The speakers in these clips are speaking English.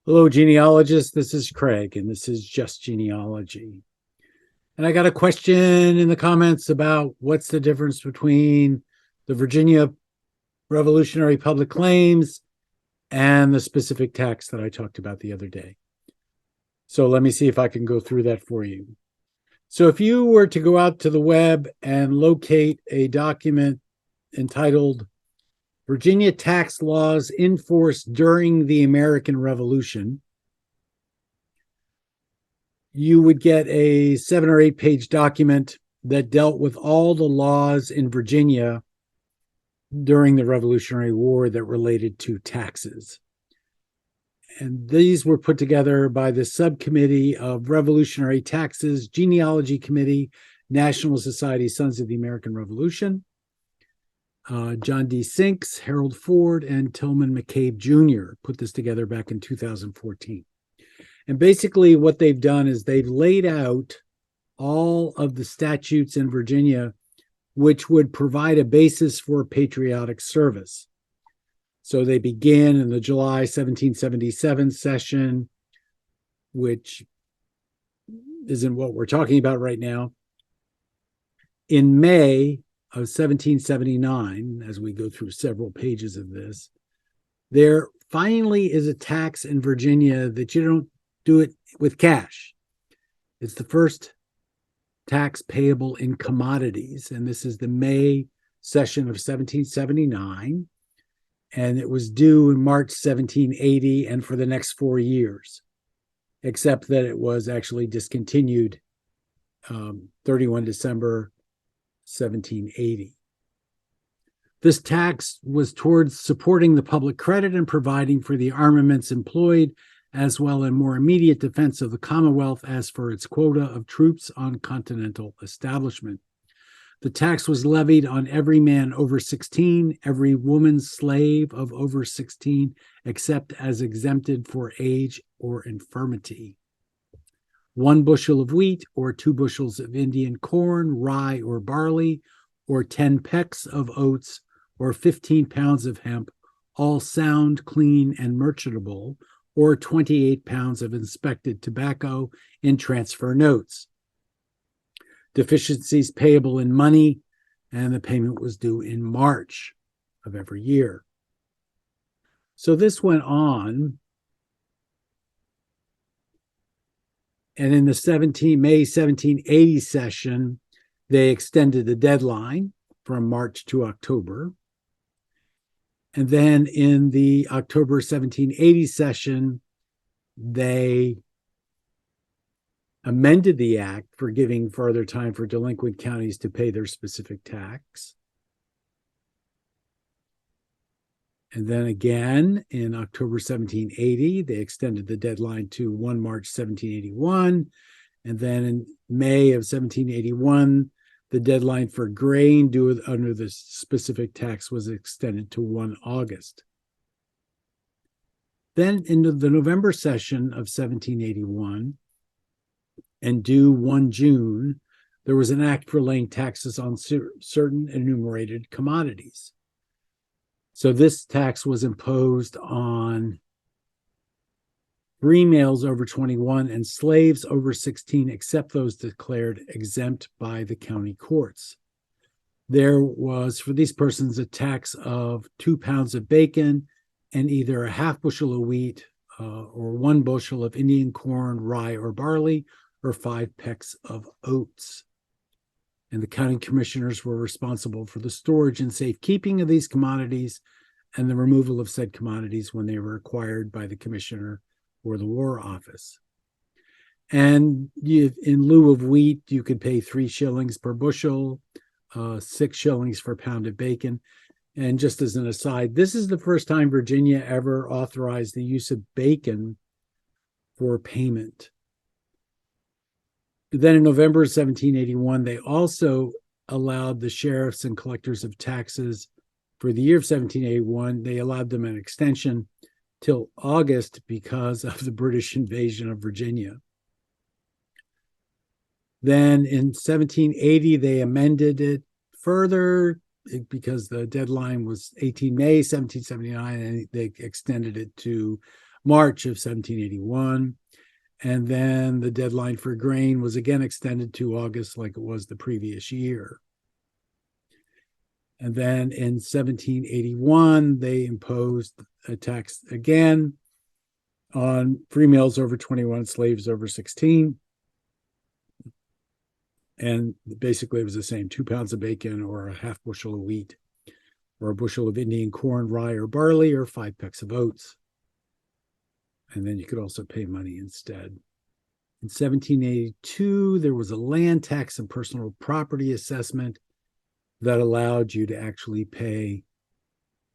Hello, genealogists. This is Craig, and this is Just Genealogy. And I got a question in the comments about what's the difference between the Virginia Revolutionary Public Claims and the specific tax that I talked about the other day. So let me see if I can go through that for you. So if you were to go out to the web and locate a document entitled Virginia Tax Laws in Force During the American Revolution, you would get a 7 or 8 page document that dealt with all the laws in Virginia during the Revolutionary War that related to taxes. And these were put together by the Subcommittee of Revolutionary Taxes, Genealogy Committee, National Society Sons of the American Revolution. John D. Sinks, Harold Ford, and Tillman McCabe Jr. put this together back in 2014. And basically what they've done is they've laid out all of the statutes in Virginia which would provide a basis for patriotic service. So they began in the July 1777 session, which isn't what we're talking about right now. In May of 1779, as we go through several pages of this, there finally is a tax in Virginia that you don't do it with cash. It's the first tax payable in commodities, and this is the May session of 1779, and it was due in March 1780 and for the next 4 years, except that it was actually discontinued 31 December 1780. This tax was towards supporting the public credit and providing for the armaments employed, as well in more immediate defense of the Commonwealth as for its quota of troops on continental establishment. The tax was levied on every man over 16, every woman slave of over 16, except as exempted for age or infirmity. 1 bushel of wheat, or 2 bushels of Indian corn, rye, or barley, or 10 pecks of oats, or 15 pounds of hemp, all sound, clean, and merchantable, or 28 pounds of inspected tobacco in transfer notes. Deficiencies payable in money, and the payment was due in March of every year. So this went on, and in the May 1780 session, they extended the deadline from March to October. And then in the October 1780 session, they amended the act for giving further time for delinquent counties to pay their specific tax. And then again, in October 1780, they extended the deadline to 1 March 1781. And then in May of 1781, the deadline for grain due under the specific tax was extended to 1 August. Then in the November session of 1781, and due 1 June, there was an act for laying taxes on certain enumerated commodities. So this tax was imposed on free males over 21 and slaves over 16, except those declared exempt by the county courts. There was, for these persons, a tax of 2 pounds of bacon and either a half bushel of wheat or 1 bushel of Indian corn, rye, or barley, or 5 pecks of oats. And the county commissioners were responsible for the storage and safekeeping of these commodities and the removal of said commodities when they were acquired by the commissioner or the War Office. And in lieu of wheat, you could pay 3 shillings per bushel, 6 shillings for a pound of bacon. And just as an aside, this is the first time Virginia ever authorized the use of bacon for payment. Then in November 1781, they also allowed the sheriffs and collectors of taxes for the year of 1781, they allowed them an extension till August because of the British invasion of Virginia. Then in 1780, they amended it further because the deadline was 18 May 1779, and they extended it to March of 1781. And then the deadline for grain was again extended to August like it was the previous year. And then in 1781, they imposed a tax again on free males over 21, slaves over 16. And basically it was the same, 2 pounds of bacon or a half bushel of wheat or a bushel of Indian corn, rye, or barley, or 5 pecks of oats. And then you could also pay money instead. In 1782, there was a land tax and personal property assessment that allowed you to actually pay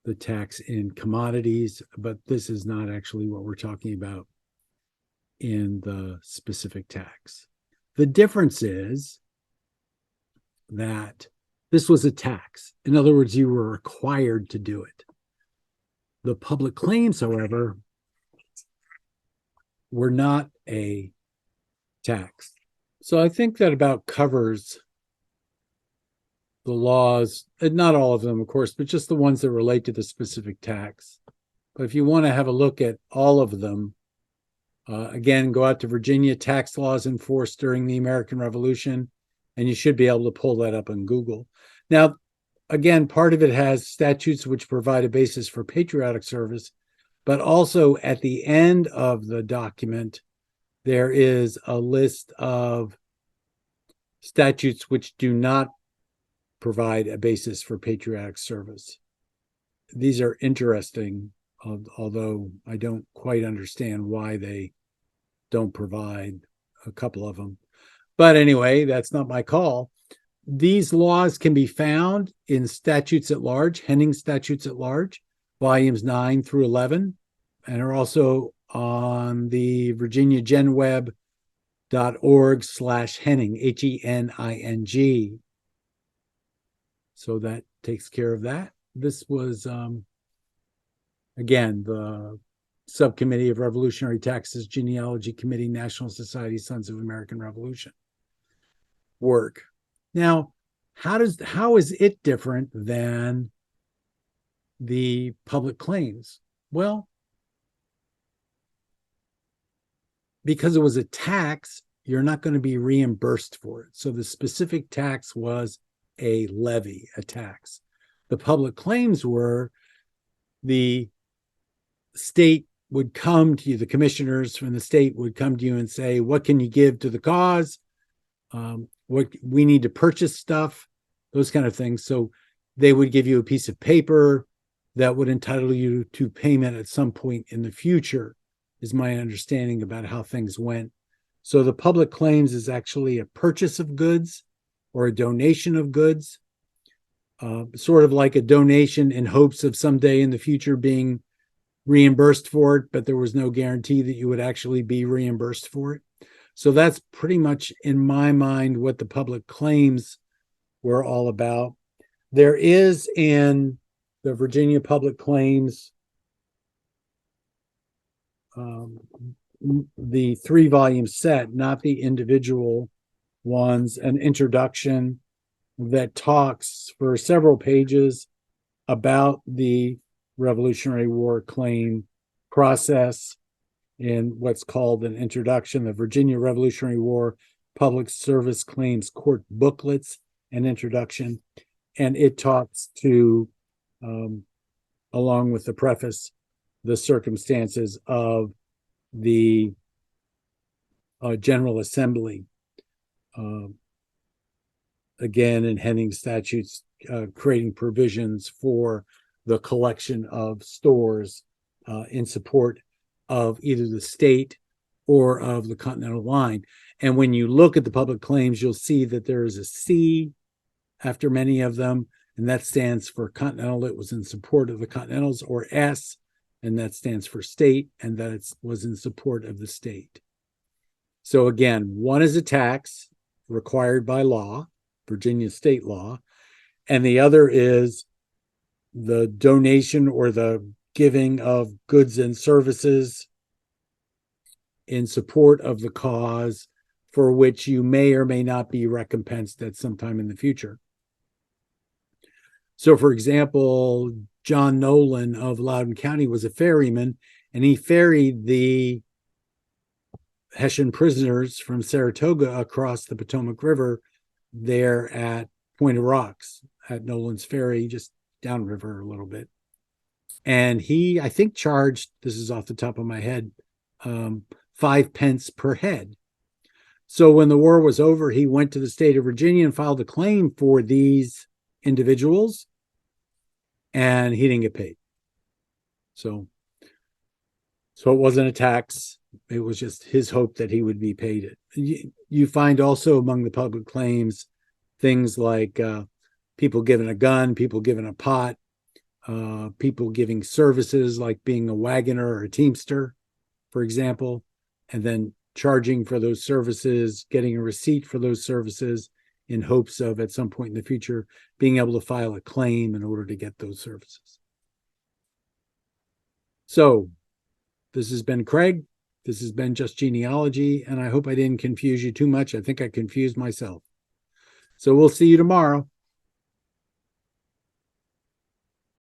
the tax in commodities, but this is not actually what we're talking about in the specific tax. The difference is that this was a tax. In other words, you were required to do it. The public claims, however, were not a tax. So I think that about covers the laws, and not all of them, of course, but just the ones that relate to the specific tax. But if you want to have a look at all of them, again, go out to Virginia tax laws enforced during the American Revolution, and you should be able to pull that up on Google. Now, again, part of it has statutes which provide a basis for patriotic service, but also at the end of the document, there is a list of statutes which do not provide a basis for patriotic service. These are interesting, although I don't quite understand why they don't provide a couple of them. But anyway, that's not my call. These laws can be found in Statutes at Large, Henning Statutes at Large, volumes 9 through 11, and are also on the virginiagenweb.org/Henning, Henning. So that takes care of that. This was, again, the Subcommittee of Revolutionary Taxes, Genealogy Committee, National Society, Sons of American Revolution work. Now, how is it different than the public claims? Well, because it was a tax, you're not going to be reimbursed for it. So the specific tax was a levy, a tax. The public claims were the state would come to you, the commissioners from the state would come to you and say, what can you give to the cause? What we need to purchase stuff, those kind of things. So they would give you a piece of paper that would entitle you to payment at some point in the future, is my understanding about how things went. So the public claims is actually a purchase of goods or a donation of goods, sort of like a donation in hopes of someday in the future being reimbursed for it, but there was no guarantee that you would actually be reimbursed for it. So that's pretty much, in my mind, what the public claims were all about. There is in the Virginia public claims, the 3-volume set, not the individual ones, an introduction that talks for several pages about the Revolutionary War claim process in what's called an introduction, the Virginia Revolutionary War Public Service Claims Court Booklets, an introduction. And it talks to, along with the preface, the circumstances of the General Assembly, again, in Henning statutes, creating provisions for the collection of stores in support of either the state or of the Continental Line. And when you look at the public claims, you'll see that there is a C after many of them, and that stands for Continental. It was in support of the Continentals, or S, and that stands for state, and that it was in support of the state. So again, one is a tax required by law, Virginia state law, and the other is the donation or the giving of goods and services in support of the cause for which you may or may not be recompensed at some time in the future. So, for example, John Nolan of Loudoun County was a ferryman, and he ferried the Hessian prisoners from Saratoga across the Potomac River there at Point of Rocks at Nolan's Ferry, just downriver a little bit. And he, I think, charged, this is off the top of my head, 5 pence per head. So when the war was over, he went to the state of Virginia and filed a claim for these individuals, and he didn't get paid. So it wasn't a tax. It was just his hope that he would be paid it. You find also among the public claims things like people given a gun, people given a pot, people giving services like being a wagoner or a teamster, for example, and then charging for those services, getting a receipt for those services in hopes of at some point in the future being able to file a claim in order to get those services. So this has been Craig. This has been Just Genealogy, and I hope I didn't confuse you too much. I think I confused myself. So we'll see you tomorrow.